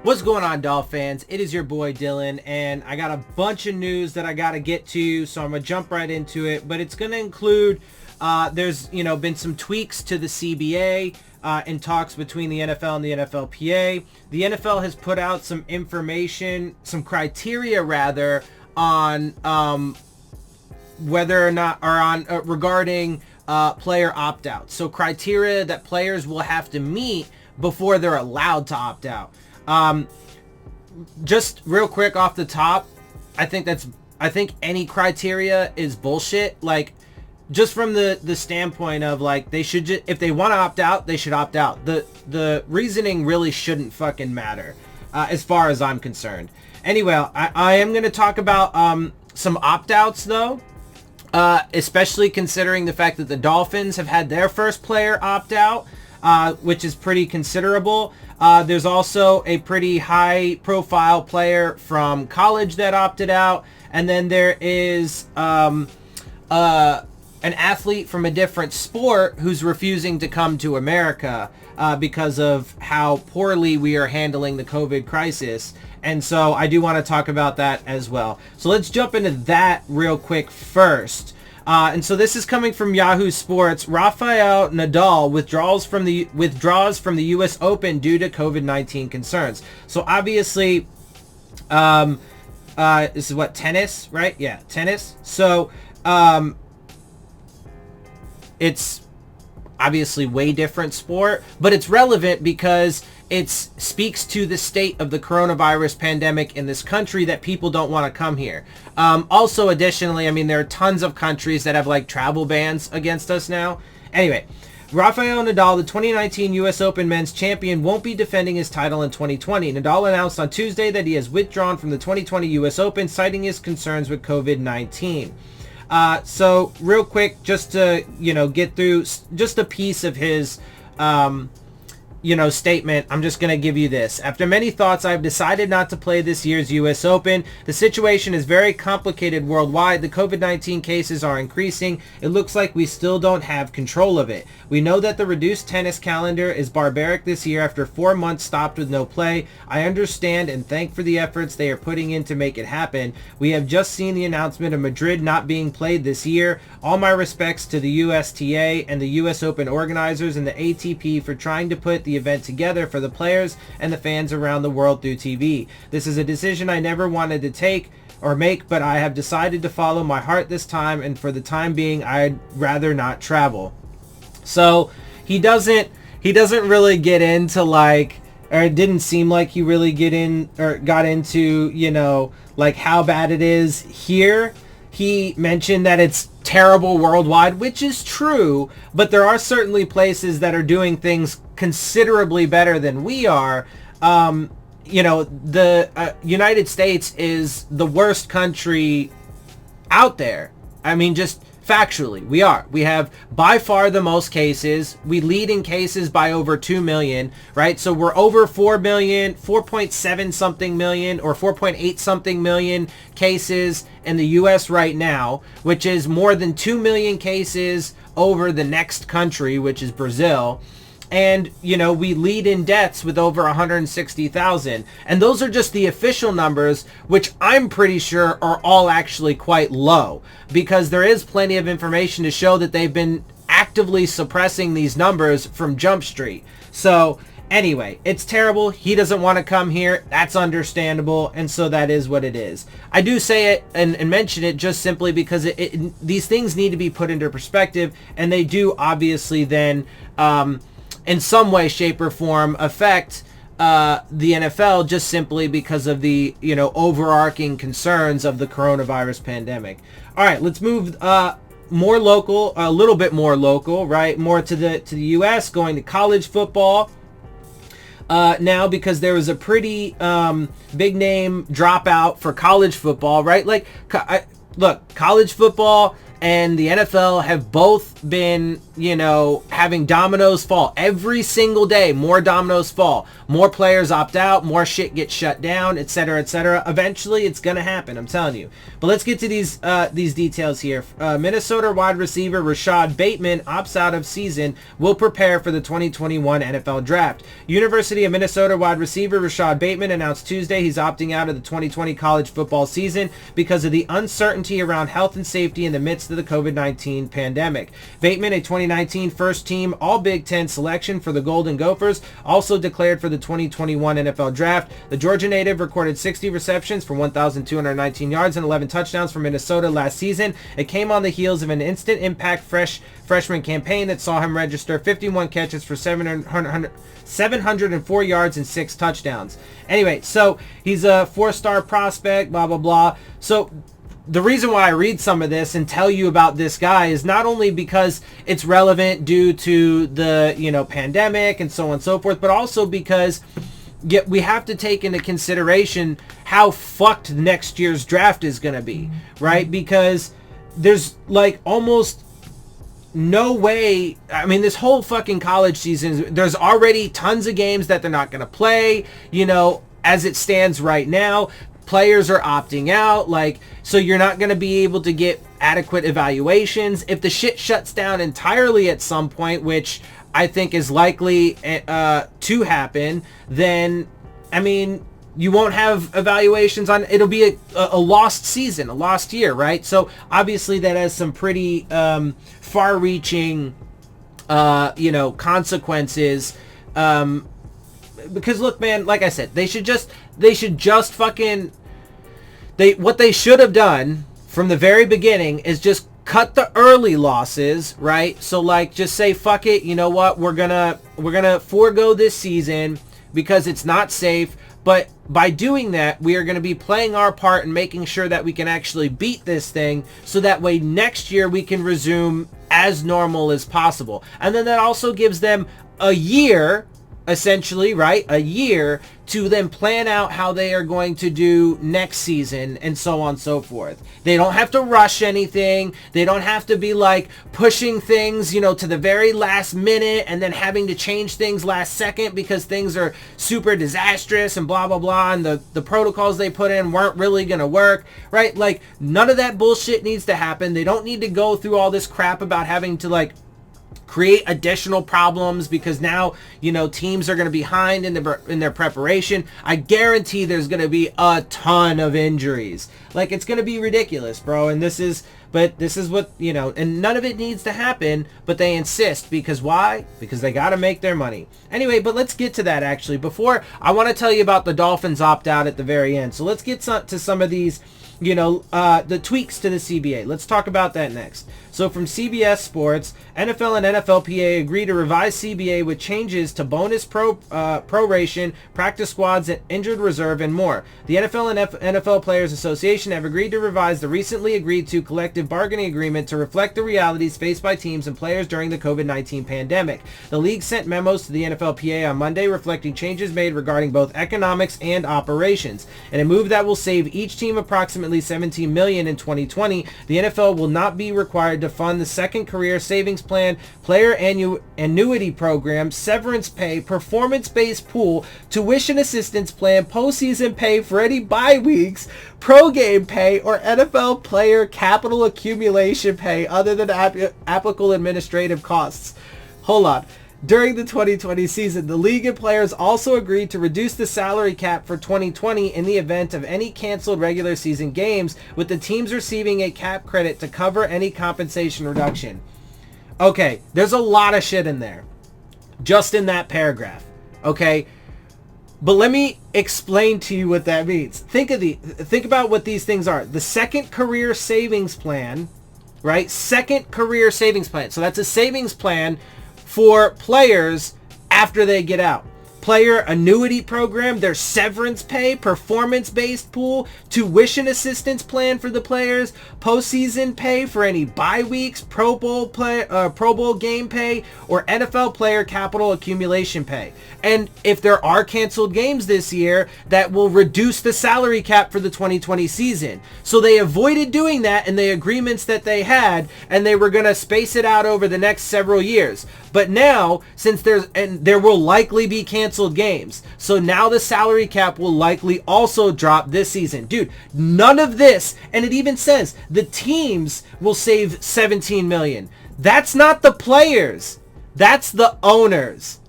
What's going on, Dolphins? It is your boy Dillon, and I got a bunch of news that I got to get to, so I'm going to jump right into it. But it's going to include, there's, been some tweaks to the CBA in talks between the NFL and the NFLPA. The NFL has put out some information, some criteria rather, on whether or not, or on regarding player opt-out. So criteria that players will have to meet before they're allowed to opt out. Just real quick off the top, I think any criteria is bullshit. Like, just from the standpoint of, like, they should just, if they want to opt out, they should opt out. The reasoning really shouldn't fucking matter, as far as I'm concerned. Anyway, I am going to talk about some opt-outs though, especially considering the fact that the Dolphins have had their first player opt out, which is pretty considerable. There's also a pretty high profile player from college that opted out. And then there is an athlete from a different sport who's refusing to come to America because of how poorly we are handling the COVID crisis. And so I do want to talk about that as well. So let's jump into that real quick first. And so this is coming from Yahoo Sports. Rafael Nadal withdraws from the U.S. Open due to COVID-19 concerns. So obviously, this is what, tennis, right? Yeah, tennis. So it's obviously way different sport, but it's relevant because it speaks to the state of the coronavirus pandemic in this country, that people don't want to come here. Also, additionally, I mean, there are tons of countries that have like travel bans against us now. Anyway, Rafael Nadal, the 2019 U.S. Open men's champion, won't be defending his title in 2020. Nadal announced on Tuesday that he has withdrawn from the 2020 U.S. Open, citing his concerns with COVID-19. So real quick, just to, get through just a piece of his, statement, I'm just going to give you this. After many thoughts, I've decided not to play this year's U.S. Open. The situation is very complicated worldwide. The COVID-19 cases are increasing. It looks like we still don't have control of it. We know that the reduced tennis calendar is barbaric this year after 4 months stopped with no play. I understand and thank for the efforts they are putting in to make it happen. We have just seen the announcement of Madrid not being played this year. All my respects to the USTA and the U.S. Open organizers and the ATP for trying to put the event together for the players and the fans around the world through TV. This is a decision I never wanted to take or make, but I have decided to follow my heart this time, and for the time being, I'd rather not travel. So he doesn't really get into, like, or it didn't seem like he really got into, like how bad it is here. He mentioned that it's terrible worldwide, which is true, but there are certainly places that are doing things considerably better than we are. The United States is the worst country out there. I mean, just factually, we are. We have by far the most cases. We lead in cases by over 2 million, right? So we're over 4 million, 4.7 something million or 4.8 something million cases in the US right now, which is more than 2 million cases over the next country, which is Brazil. And, we lead in deaths with over 160,000. And those are just the official numbers, which I'm pretty sure are all actually quite low, because there is plenty of information to show that they've been actively suppressing these numbers from Jump Street. So anyway, it's terrible. He doesn't want to come here. That's understandable. And so that is what it is. I do say it and mention it just simply because these things need to be put into perspective, and they do obviously then, in some way, shape, or form affect the NFL, just simply because of the overarching concerns of the coronavirus pandemic. All right, let's move more local, a little bit more local, right? More to the U.S., going to college football now, because there was a pretty big name dropout for college football, right? Like, look, college football and the NFL have both been having dominoes fall every single day. More dominoes fall, more players opt out, more shit gets shut down, etc., etc. Eventually it's gonna happen, I'm telling you. But let's get to these details here. Minnesota wide receiver Rashad Bateman opts out of season, will prepare for the 2021 NFL draft. University of Minnesota wide receiver Rashad Bateman announced Tuesday he's opting out of the 2020 college football season because of the uncertainty around health and safety in the midst of the COVID-19 pandemic. Bateman, a 2019 first team All Big Ten selection for the Golden Gophers, also declared for the 2021 NFL Draft. The Georgia native recorded 60 receptions for 1,219 yards and 11 touchdowns for Minnesota last season. It came on the heels of an instant impact freshman campaign that saw him register 51 catches for 704 yards and 6 touchdowns. Anyway, so he's a 4-star prospect, blah, blah, blah. So the reason why I read some of this and tell you about this guy is not only because it's relevant due to the, pandemic and so on and so forth, but also because we have to take into consideration how fucked next year's draft is going to be, right? Because there's almost no way. I mean, this whole fucking college season, there's already tons of games that they're not going to play, as it stands right now. Players are opting out, so you're not going to be able to get adequate evaluations. If the shit shuts down entirely at some point, which I think is likely to happen, then, I mean, you won't have evaluations on, it'll be a lost season, a lost year, right? So obviously that has some pretty far-reaching, consequences. Because look, man, like I said, they should just fucking, what they should have done from the very beginning is just cut the early losses, right? So just say, fuck it, you know what, we're gonna forego this season because it's not safe. But by doing that, we are going to be playing our part and making sure that we can actually beat this thing, so that way next year we can resume as normal as possible. And then that also gives them a year, essentially, right? A year to then plan out how they are going to do next season and so on and so forth. They don't have to rush anything. They don't have to be pushing things, to the very last minute and then having to change things last second because things are super disastrous and blah, blah, blah. And the protocols they put in weren't really going to work, right? None of that bullshit needs to happen. They don't need to go through all this crap about having to create additional problems because now, teams are going to be behind in their preparation. I guarantee there's going to be a ton of injuries. It's going to be ridiculous, bro. And this is what, and none of it needs to happen, but they insist. Because why? Because they got to make their money. Anyway, but let's get to that actually. Before, I want to tell you about the Dolphins opt-out at the very end. So let's get to some of these, the tweaks to the CBA. Let's talk about that next. So from CBS Sports, NFL and NFLPA agree to revise CBA with changes to bonus proration, practice squads, and injured reserve, and more. The NFL and NFL Players Association have agreed to revise the recently agreed to collective bargaining agreement to reflect the realities faced by teams and players during the COVID-19 pandemic. The league sent memos to the NFLPA on Monday reflecting changes made regarding both economics and operations. In a move that will save each team approximately $17 million in 2020, the NFL will not be required to fund the second career savings plan, player annuity program, severance pay, performance-based pool, tuition assistance plan, postseason pay for any bye weeks, pro game pay, or NFL player capital accumulation pay other than applicable administrative costs. Hold on. During the 2020 season, the league and players also agreed to reduce the salary cap for 2020 in the event of any canceled regular season games, with the teams receiving a cap credit to cover any compensation reduction. Okay, there's a lot of shit in there, just in that paragraph, okay? But let me explain to you what that means. Think about what these things are. The second career savings plan, right? Second career savings plan. So that's a savings plan for players after they get out. player annuity program, their severance pay, performance-based pool, tuition assistance plan for the players, postseason pay for any bye weeks, Pro Bowl game pay, or NFL player capital accumulation pay. And if there are canceled games this year, that will reduce the salary cap for the 2020 season. So they avoided doing that in the agreements that they had, and they were going to space it out over the next several years. But now, since there will likely be canceled games, so now the salary cap will likely also drop this season. Dude, none of this, and it even says the teams will save $17 million. That's not the players. That's the owners.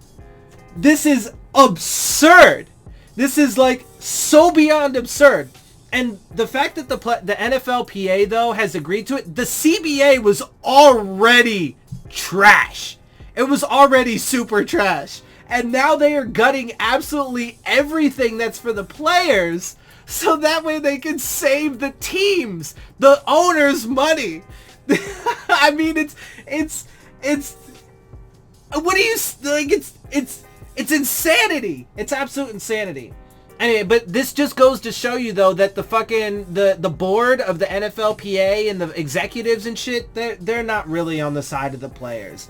This is absurd. This is like so beyond absurd. And the fact that the NFLPA though has agreed to it, the CBA was already trash. It was already super trash. And now they are gutting absolutely everything that's for the players, so that way they can save the teams, the owners' money. I mean, it's what do you like? It's insanity. It's absolute insanity. Anyway, but this just goes to show you though that the fucking the board of the NFLPA and the executives and shit, they're not really on the side of the players.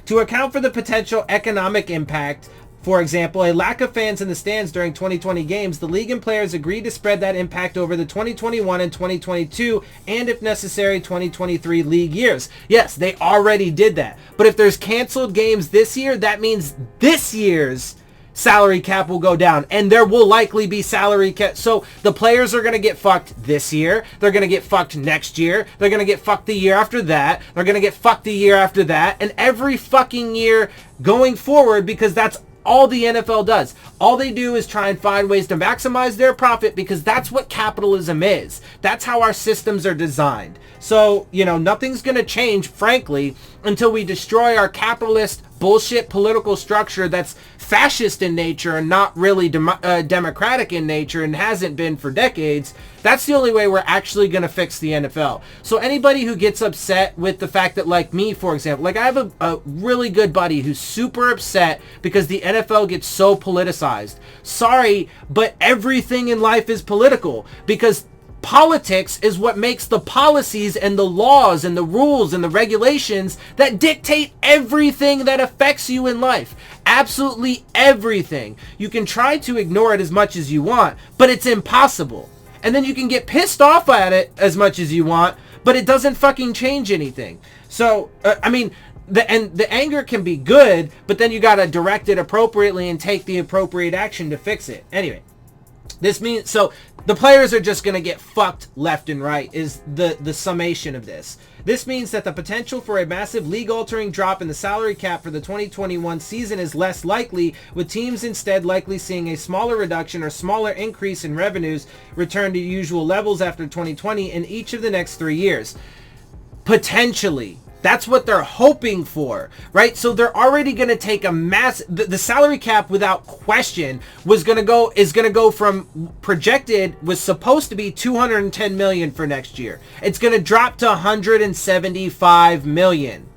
To account for the potential economic impact, for example, a lack of fans in the stands during 2020 games, the league and players agreed to spread that impact over the 2021 and 2022 and, if necessary, 2023 league years. Yes, they already did that. But if there's canceled games this year, that means this year's salary cap will go down, and there will likely be salary cap. So the players are going to get fucked this year. They're going to get fucked next year. They're going to get fucked the year after that. They're going to get fucked the year after that, and every fucking year going forward, because that's all the NFL does. All they do is try and find ways to maximize their profit, because that's what capitalism is. That's how our systems are designed. So, you know, nothing's going to change, frankly, until we destroy our capitalist bullshit political structure that's fascist in nature and not really democratic in nature and hasn't been for decades. That's the only way we're actually going to fix the NFL. So anybody who gets upset with the fact that, like me, for example, like I have a really good buddy who's super upset because the NFL gets so politicized. Sorry, but everything in life is political, because politics is what makes the policies and the laws and the rules and the regulations that dictate everything that affects you in life. Absolutely everything. You can try to ignore it as much as you want, but it's impossible. And then you can get pissed off at it as much as you want, but it doesn't fucking change anything. So, I mean, the anger can be good, but then you gotta direct it appropriately and take the appropriate action to fix it. Anyway, this means, so the players are just going to get fucked left and right is the summation of this. This means that the potential for a massive league-altering drop in the salary cap for the 2021 season is less likely, with teams instead likely seeing a smaller reduction or smaller increase in revenues return to usual levels after 2020 in each of the next 3 years. Potentially. That's what they're hoping for, right? So they're already going to take a the salary cap without question is going to go from projected, was supposed to be $210 million for next year. It's going to drop to $175 million.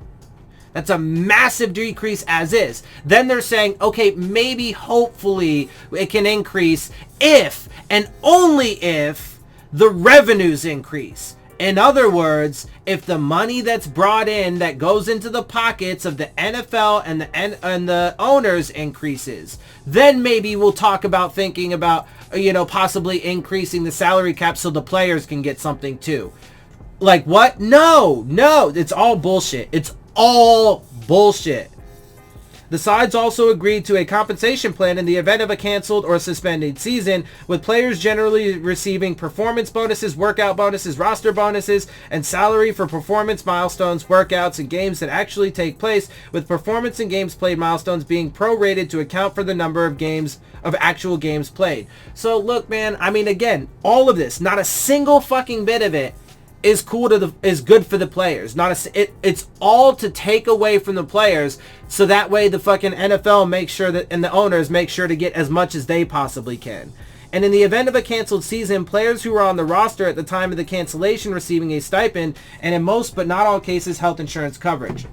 That's a massive decrease as is. Then they're saying, okay, maybe hopefully it can increase if and only if the revenues increase. In other words, if the money that's brought in that goes into the pockets of the NFL and the owners increases, then maybe we'll talk about thinking about, you know, possibly increasing the salary cap so the players can get something too. Like what? No, it's all bullshit. It's all bullshit. The sides also agreed to a compensation plan in the event of a canceled or suspended season, with players generally receiving performance bonuses, workout bonuses, roster bonuses, and salary for performance milestones, workouts, and games that actually take place, with performance and games played milestones being prorated to account for the number of actual games played. So look, man, I mean, again, all of this, not a single fucking bit of it is is good for the players. It's all to take away from the players, so that way the fucking NFL makes sure that, and the owners make sure to get as much as they possibly can. And in the event of a canceled season, players who were on the roster at the time of the cancellation receiving a stipend, and in most but not all cases, health insurance coverage.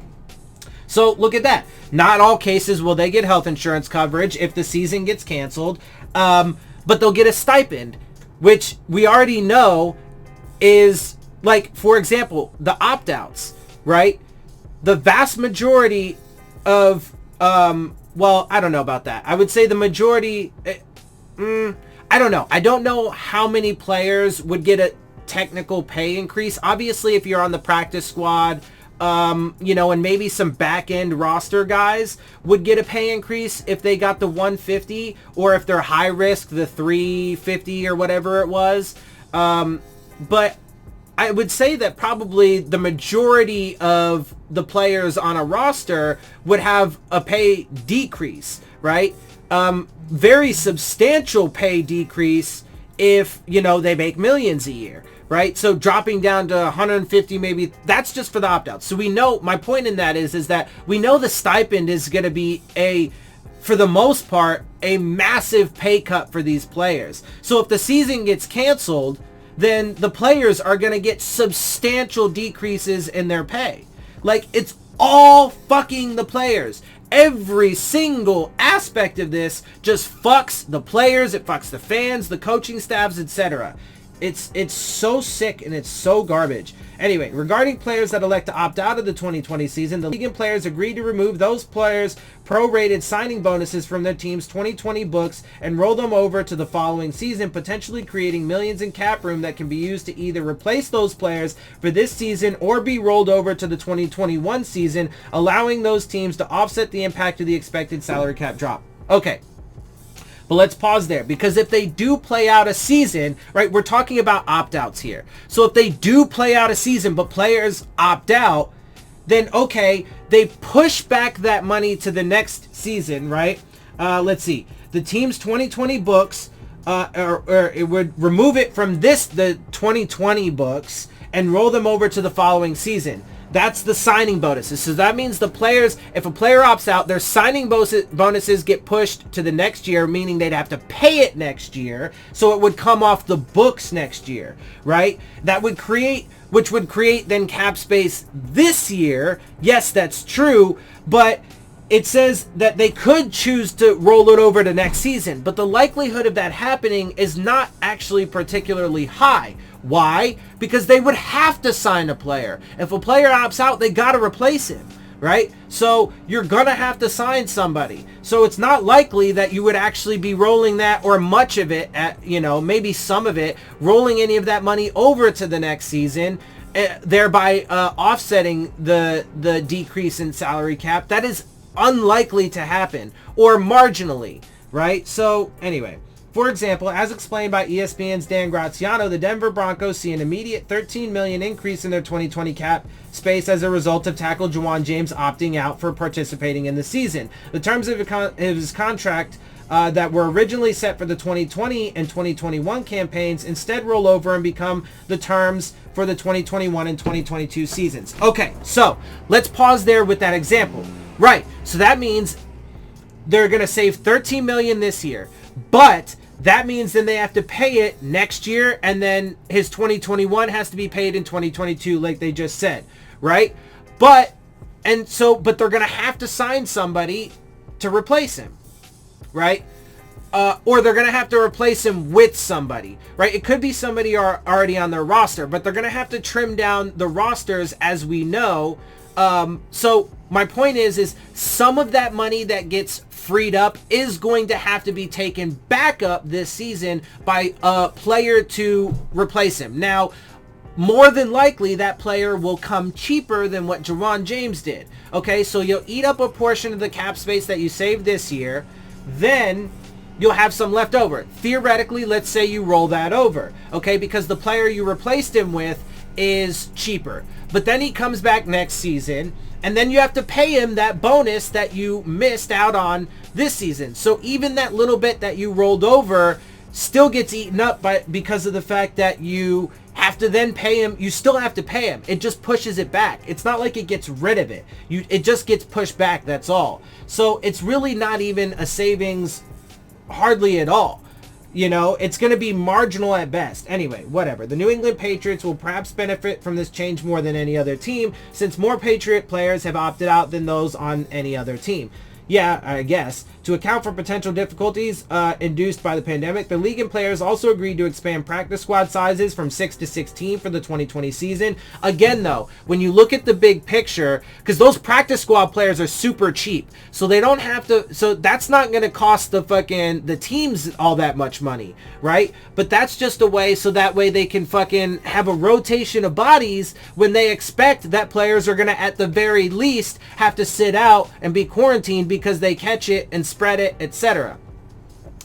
So look at that. Not all cases will they get health insurance coverage if the season gets canceled, but they'll get a stipend, which we already know is, like, for example, the opt-outs, right? The vast majority of, well, I don't know about that. I would say the majority, I don't know. I don't know how many players would get a technical pay increase. Obviously, if you're on the practice squad, you know, and maybe some back end roster guys would get a pay increase if they got the 150, or if they're high risk, the 350 or whatever it was. But I would say that probably the majority of the players on a roster would have a pay decrease, right? Very substantial pay decrease if, you know, they make millions a year, right? So dropping down to 150, maybe, that's just for the opt-outs. So we know, my point in that is that we know the stipend is going to be for the most part, a massive pay cut for these players. So if the season gets canceled, then the players are going to get substantial decreases in their pay. Like, it's all fucking the players. Every single aspect of this just fucks the players, it fucks the fans, the coaching staffs, etc. It's so sick and it's so garbage. Anyway, regarding players that elect to opt out of the 2020 season, the league and players agreed to remove those players' prorated signing bonuses from their team's 2020 books and roll them over to the following season, potentially creating millions in cap room that can be used to either replace those players for this season or be rolled over to the 2021 season, allowing those teams to offset the impact of the expected salary cap drop. Okay. But let's pause there, because if they do play out a season, right, we're talking about opt-outs here. So if they do play out a season, but players opt out, then okay, they push back that money to the next season, right? Let's see. The team's 2020 books, or it would remove it from the 2020 books and roll them over to the following season. That's the signing bonuses. So that means the players, if a player opts out, their signing bonuses get pushed to the next year, meaning they'd have to pay it next year. So it would come off the books next year, right? That would create, which would create then cap space this year. Yes, that's true. But it says that they could choose to roll it over to next season. But the likelihood of that happening is not actually particularly high. Why? Because they would have to sign a player. If a player opts out, they got to replace him, right? So you're going to have to sign somebody. So it's not likely that you would actually be rolling that, or much of it, you know, maybe some of it, rolling any of that money over to the next season, thereby offsetting the decrease in salary cap. That is unlikely to happen, or marginally, right? So anyway, for example, as explained by ESPN's Dan Graziano, the Denver Broncos see an immediate $13 million increase in their 2020 cap space as a result of tackle Juwan James opting out for participating in the season. The terms of his contract that were originally set for the 2020 and 2021 campaigns instead roll over and become the terms for the 2021 and 2022 seasons. Okay, so let's pause there with that example. Right, so that means they're going to save $13 million this year, but that means then they have to pay it next year, and then his 2021 has to be paid in 2022, like they just said, right? But they're going to have to sign somebody to replace him, right? Or they're going to have to replace him with somebody, right? It could be somebody already on their roster, but they're going to have to trim down the rosters, as we know. So my point is some of that money that gets freed up is going to have to be taken back up this season by a player to replace him. Now, more than likely, that player will come cheaper than what Juwan James did. Okay, so you'll eat up a portion of the cap space that you saved this year, then you'll have some left over. Theoretically, let's say you roll that over, okay, because the player you replaced him with is cheaper. But then he comes back next season, and then you have to pay him that bonus that you missed out on this season. So even that little bit that you rolled over still gets eaten up because of the fact that you have to then pay him. You still have to pay him. It just pushes it back. It's not like it gets rid of it. It just gets pushed back, that's all. So it's really not even a savings hardly at all. You know, it's going to be marginal at best. Anyway, whatever. The New England Patriots will perhaps benefit from this change more than any other team, since more Patriot players have opted out than those on any other team. Yeah, I guess. To account for potential difficulties induced by the pandemic, the league and players also agreed to expand practice squad sizes from 6 to 16 for the 2020 season. Again, though, when you look at the big picture, because those practice squad players are super cheap, so they don't have to, so that's not going to cost the teams all that much money, right? But that's just a way, so that way they can fucking have a rotation of bodies when they expect that players are going to, at the very least, have to sit out and be quarantined because they catch it and spread it, etc.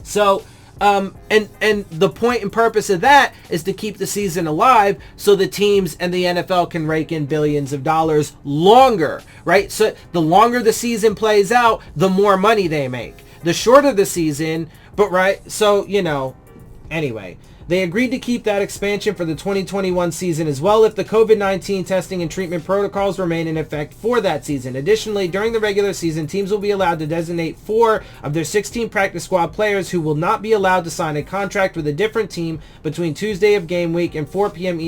So, and the point and purpose of that is to keep the season alive so the teams and the NFL can rake in billions of dollars longer, right? So the longer the season plays out, the more money they make. The shorter the season, but right, so, you know, anyway. They agreed to keep that expansion for the 2021 season as well if the COVID-19 testing and treatment protocols remain in effect for that season. Additionally, during the regular season, teams will be allowed to designate 4 of their 16 practice squad players who will not be allowed to sign a contract with a different team between Tuesday of game week and 4 p.m.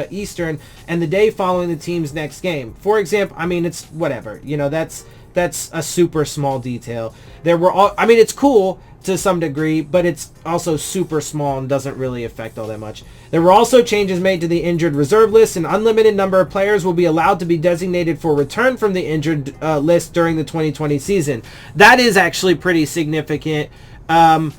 Eastern and the day following the team's next game. For example, I mean, it's whatever. You know, that's a super small detail. I mean, it's cool to some degree, but it's also super small and doesn't really affect all that much. There were also changes made to the injured reserve list. An unlimited number of players will be allowed to be designated for return from the injured list during the 2020 season. That is actually pretty significant. I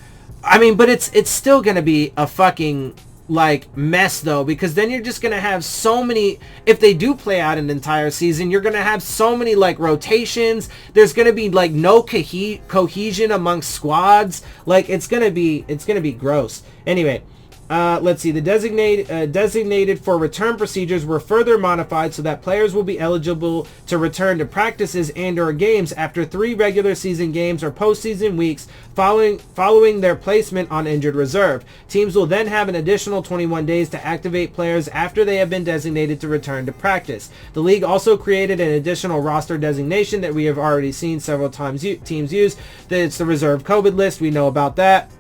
mean, but it's still going to be a fucking like mess though, because then you're just going to have so many, if they do play out an entire season, you're going to have so many like rotations. There's going to be like no cohesion amongst squads. Like it's going to be gross. Anyway, let's see. The designated for return procedures were further modified so that players will be eligible to return to practices and or games after 3 regular season games or postseason weeks following their placement on injured reserve. Teams will then have an additional 21 days to activate players after they have been designated to return to practice. The league also created an additional roster designation that we have already seen several times teams use. It's the reserve COVID list. We know about that.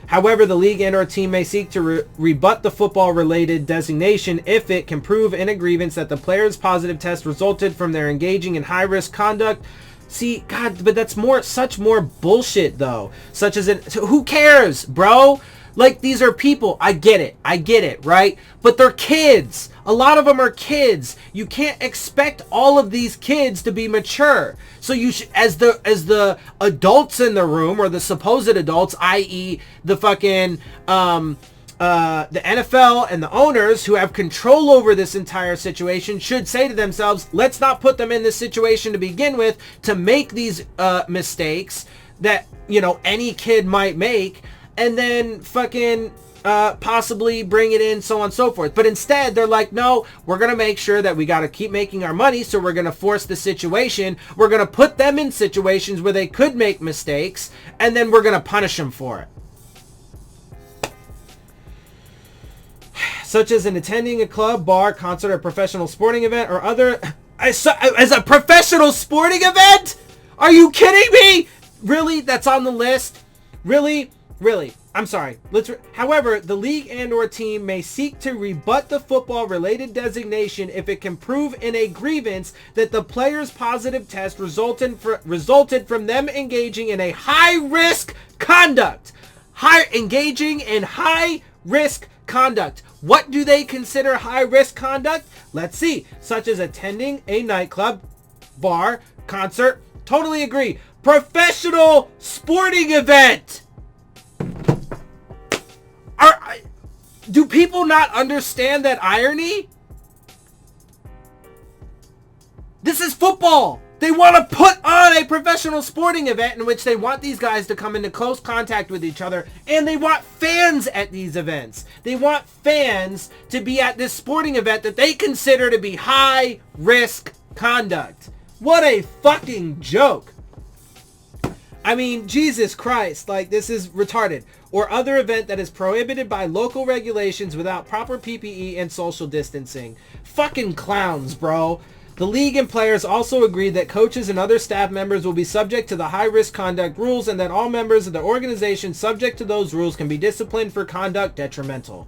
However, the league and or team may seek to rebut the football-related designation if it can prove in a grievance that the player's positive test resulted from their engaging in high-risk conduct. See, God, but that's such more bullshit, though. Such as, who cares, bro? Like, these are people. I get it, right? But they're kids. A lot of them are kids. You can't expect all of these kids to be mature. So you should, as the adults in the room, or the supposed adults, i.e. the fucking, the NFL and the owners who have control over this entire situation should say to themselves, let's not put them in this situation to begin with to make these mistakes that, you know, any kid might make, and then fucking possibly bring it in, so on and so forth. But instead, they're like, no, we're going to make sure that we got to keep making our money, so we're going to force the situation. We're going to put them in situations where they could make mistakes, and then we're going to punish them for it. Such as in attending a club, bar, concert, or professional sporting event, or other... As a professional sporting event? Are you kidding me? Really? That's on the list? Really? I'm sorry. However, the league and or team may seek to rebut the football-related designation if it can prove in a grievance that the player's positive test resulted from them engaging in a high-risk conduct. Engaging in high-risk conduct. What do they consider high-risk conduct? Let's see. Such as attending a nightclub, bar, concert. Totally agree. Professional sporting event. Do people not understand that irony? This is football. They want to put on a professional sporting event in which they want these guys to come into close contact with each other, and they want fans at these events. They want fans to be at this sporting event that they consider to be high-risk conduct. What a fucking joke. I mean, Jesus Christ, like, this is retarded. Or other event that is prohibited by local regulations without proper PPE and social distancing. Fucking clowns, bro. The league and players also agreed that coaches and other staff members will be subject to the high-risk conduct rules and that all members of the organization subject to those rules can be disciplined for conduct detrimental.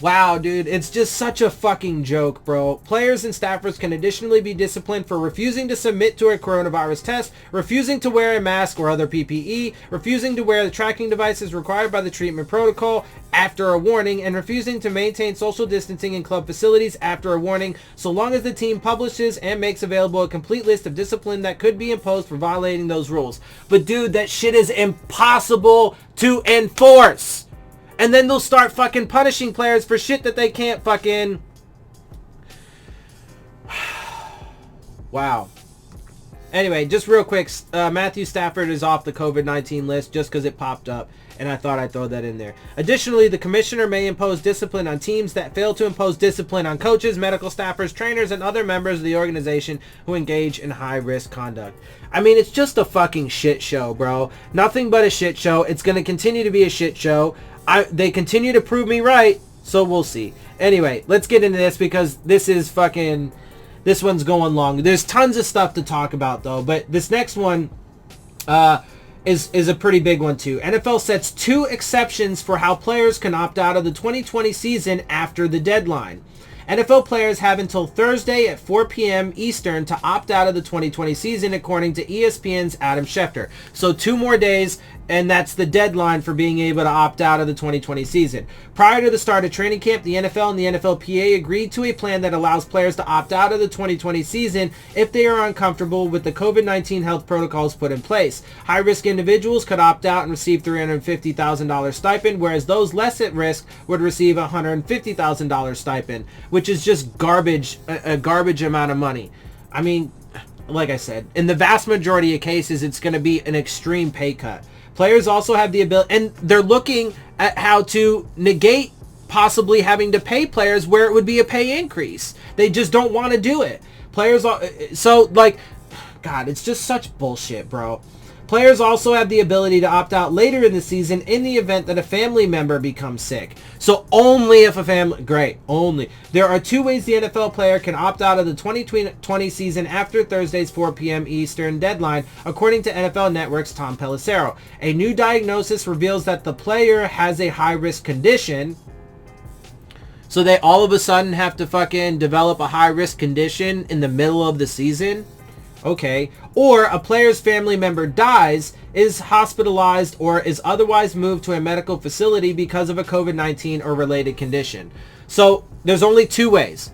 Wow, dude, it's just such a fucking joke, bro. Players and staffers can additionally be disciplined for refusing to submit to a coronavirus test, refusing to wear a mask or other PPE, refusing to wear the tracking devices required by the treatment protocol after a warning, and refusing to maintain social distancing in club facilities after a warning, so long as the team publishes and makes available a complete list of discipline that could be imposed for violating those rules. But dude, that shit is impossible to enforce. And then they'll start fucking punishing players for shit that they can't fucking... Wow. Anyway, just real quick, Matthew Stafford is off the COVID-19 list just because it popped up, and I thought I'd throw that in there. Additionally, the commissioner may impose discipline on teams that fail to impose discipline on coaches, medical staffers, trainers, and other members of the organization who engage in high-risk conduct. I mean, it's just a fucking shit show, bro. Nothing but a shit show. It's going to continue to be a shit show. They continue to prove me right, so we'll see. Anyway, let's get into this because this one's going long. There's tons of stuff to talk about though, but this next one is a pretty big one too. NFL sets 2 exceptions for how players can opt out of the 2020 season after the deadline. NFL players have until Thursday at 4 p.m. Eastern to opt out of the 2020 season, according to ESPN's Adam Schefter. So 2 more days, and that's the deadline for being able to opt out of the 2020 season. Prior to the start of training camp, the NFL and the NFLPA agreed to a plan that allows players to opt out of the 2020 season if they are uncomfortable with the COVID-19 health protocols put in place. High-risk individuals could opt out and receive $350,000 stipend, whereas those less at risk would receive a $150,000 stipend, which is just garbage, a garbage amount of money. I mean, like I said, in the vast majority of cases, it's going to be an extreme pay cut. Players also have the ability, and they're looking at how to negate possibly having to pay players where it would be a pay increase. They just don't want to do it. Players, so like, God, it's just such bullshit, bro. Players also have the ability to opt out later in the season in the event that a family member becomes sick. So only if a family... Great. Only. There are 2 ways the NFL player can opt out of the 2020 season after Thursday's 4 p.m. Eastern deadline, according to NFL Network's Tom Pelissero. A new diagnosis reveals that the player has a high-risk condition. So they all of a sudden have to fucking develop a high-risk condition in the middle of the season? Okay. Or a player's family member dies, is hospitalized, or is otherwise moved to a medical facility because of a COVID-19 or related condition. So there's only 2 ways.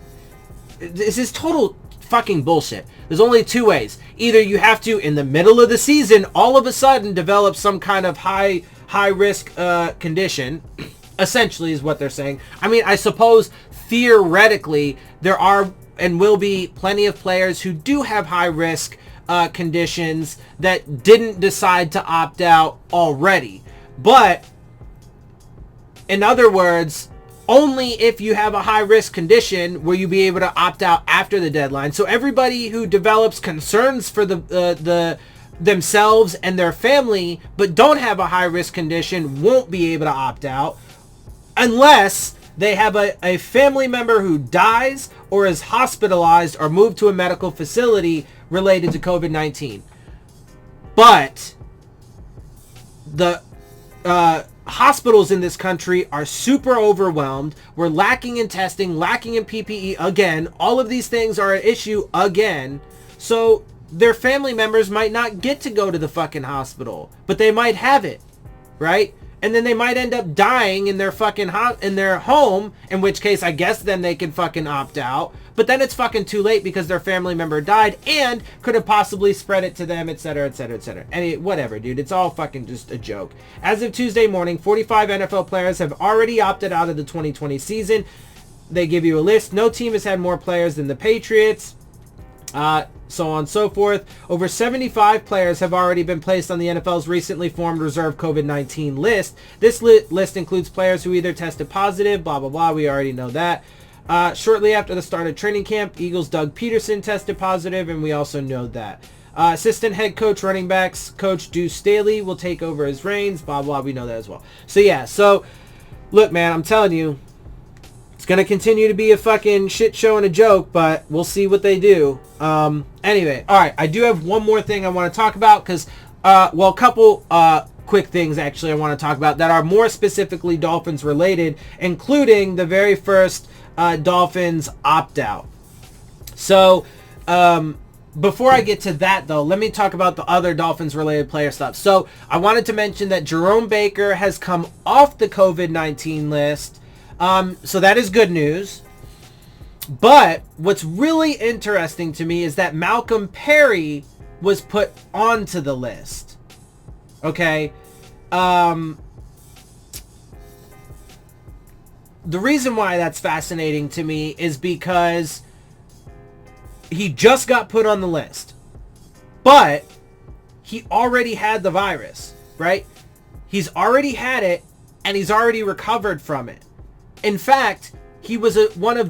This is total fucking bullshit. There's only 2 ways. Either you have to, in the middle of the season, all of a sudden develop some kind of high risk condition, essentially is what they're saying. I mean, I suppose theoretically there are and will be plenty of players who do have high risk conditions that didn't decide to opt out already. But in other words, only if you have a high risk condition will you be able to opt out after the deadline. So everybody who develops concerns for the themselves and their family but don't have a high risk condition won't be able to opt out unless they have a family member who dies or is hospitalized or moved to a medical facility related to COVID-19. But the hospitals in this country are super overwhelmed. We're lacking in testing, lacking in PPE again. All of these things are an issue again. So their family members might not get to go to the fucking hospital, but they might have it, right? And then they might end up dying in their fucking in their home, in which case I guess then they can fucking opt out. But then it's fucking too late because their family member died and could have possibly spread it to them, etc., etc., etc. And whatever, dude. It's all fucking just a joke. As of Tuesday morning, 45 NFL players have already opted out of the 2020 season. They give you a list. No team has had more players than the Patriots. So on and so forth. Over 75 players have already been placed on the NFL's recently formed reserve COVID-19 list. This list includes players who either tested positive, blah, blah, blah. We already know that. Shortly after the start of training camp, Eagles' Doug Peterson tested positive, and we also know that. Assistant head coach, running backs coach Deuce Staley will take over his reins, blah, blah. We know that as well. So, yeah. So, look, man, I'm telling you, going to continue to be a fucking shit show and a joke, but we'll see what they do. Anyway, all right, I do have one more thing I want to talk about because, a couple quick things actually I want to talk about that are more specifically Dolphins related, including the very first Dolphins opt-out. So, before I get to that, though, let me talk about the other Dolphins-related player stuff. So, I wanted to mention that Jerome Baker has come off the COVID-19 list. So that is good news. But what's really interesting to me is that Malcolm Perry was put onto the list. Okay? The reason why that's fascinating to me is because he just got put on the list. But he already had the virus, right? He's already had it, and he's already recovered from it. In fact, he was one of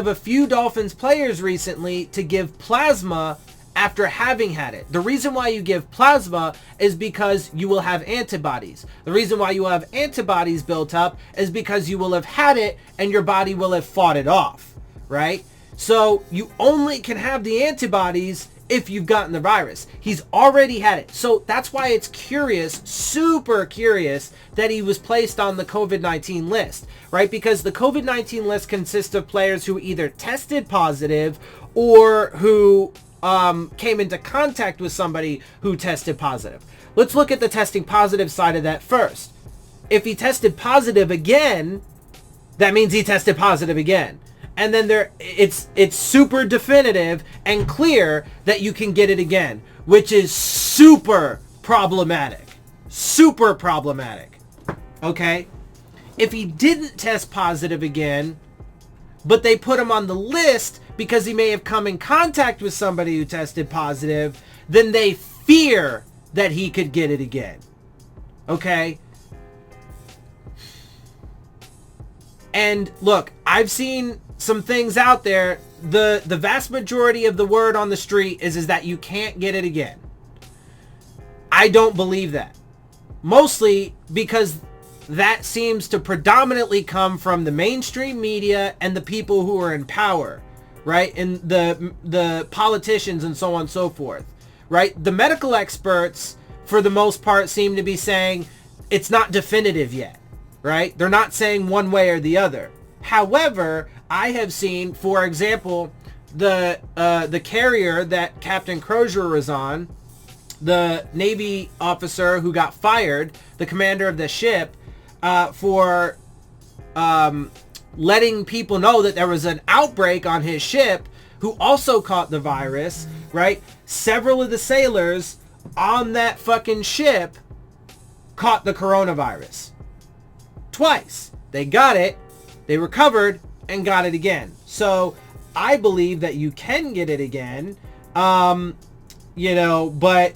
a few Dolphins players recently to give plasma after having had it. The reason why you give plasma is because you will have antibodies. The reason why you will have antibodies built up is because you will have had it and your body will have fought it off, right? So you only can have the antibodies if you've gotten the virus. He's already had it. So that's why it's curious, super curious, that he was placed on the COVID-19 list, right? Because the COVID-19 list consists of players who either tested positive or who came into contact with somebody who tested positive. Let's look at the testing positive side of that first. If he tested positive again, that means he tested positive again. And then it's super definitive and clear that you can get it again, which is super problematic. Super problematic. Okay? If he didn't test positive again, but they put him on the list because he may have come in contact with somebody who tested positive, then they fear that he could get it again. Okay? And look, I've seen some things out there. The vast majority of the word on the street is that you can't get it again. I don't believe that. Mostly because that seems to predominantly come from the mainstream media and the people who are in power, right? And the politicians and so on and so forth, right? The medical experts, for the most part, seem to be saying it's not definitive yet, right? They're not saying one way or the other. However, I have seen, for example, the carrier that Captain Crozier was on, the Navy officer who got fired, the commander of the ship, for letting people know that there was an outbreak on his ship, who also caught the virus, right? Several of the sailors on that fucking ship caught the coronavirus. Twice. They got it, they recovered, and got it again. So I believe that you can get it again, but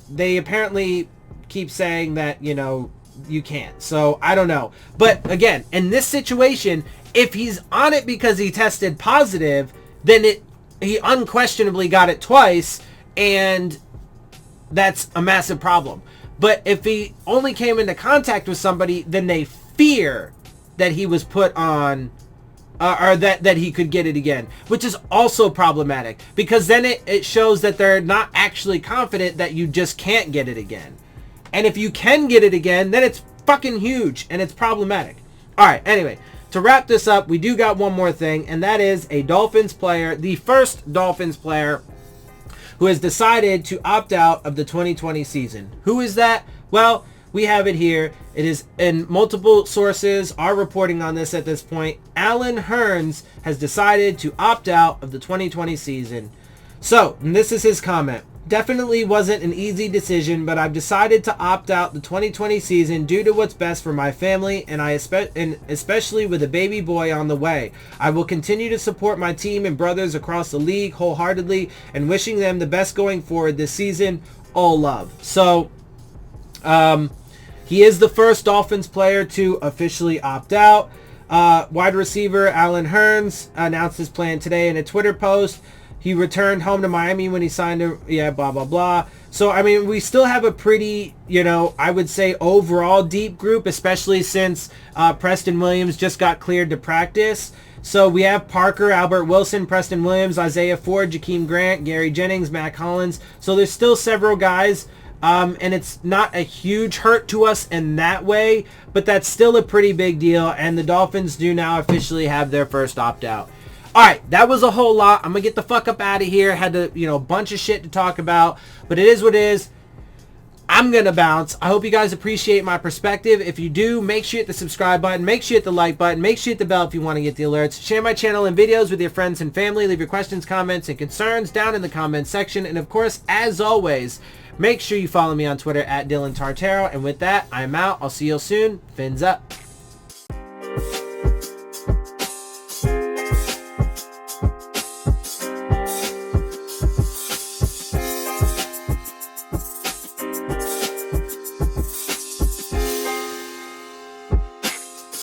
they apparently keep saying that, you can't. So I don't know. But again, in this situation, if he's on it because he tested positive, then he unquestionably got it twice, and that's a massive problem. But if he only came into contact with somebody, then they fear that he was put on, or that he could get it again, which is also problematic, because then it shows that they're not actually confident that you just can't get it again. And if you can get it again, then it's fucking huge and it's problematic. All right, anyway, to wrap this up, we do got one more thing, and that is a Dolphins player, the first Dolphins player who has decided to opt out of the 2020 season. Who is that? Well, we have it here. It is, and multiple sources are reporting on this at this point. Allen Hurns has decided to opt out of the 2020 season. So, and this is his comment. Definitely wasn't an easy decision, but I've decided to opt out the 2020 season due to what's best for my family, and especially with a baby boy on the way. I will continue to support my team and brothers across the league wholeheartedly, and wishing them the best going forward this season. All love. So, he is the first Dolphins player to officially opt out. Wide receiver Allen Hurns announced his plan today in a Twitter post. He returned home to Miami when he signed a, yeah, blah, blah, blah. So, I mean, we still have a pretty, you know, I would say overall deep group, especially since Preston Williams just got cleared to practice. So we have Parker, Albert Wilson, Preston Williams, Isaiah Ford, Jakeem Grant, Gary Jennings, Matt Collins. So there's still several guys, and it's not a huge hurt to us in that way, but that's still a pretty big deal, and the Dolphins do now officially have their first opt-out. All right, that was a whole lot. I'm going to get the fuck up out of here. Had to, you know, a bunch of shit to talk about, but it is what it is. I'm going to bounce. I hope you guys appreciate my perspective. If you do, make sure you hit the subscribe button. Make sure you hit the like button. Make sure you hit the bell if you want to get the alerts. Share my channel and videos with your friends and family. Leave your questions, comments, and concerns down in the comments section. And of course, as always, make sure you follow me on Twitter at Dillon Tartaro. And with that, I'm out. I'll see you soon. Fins up.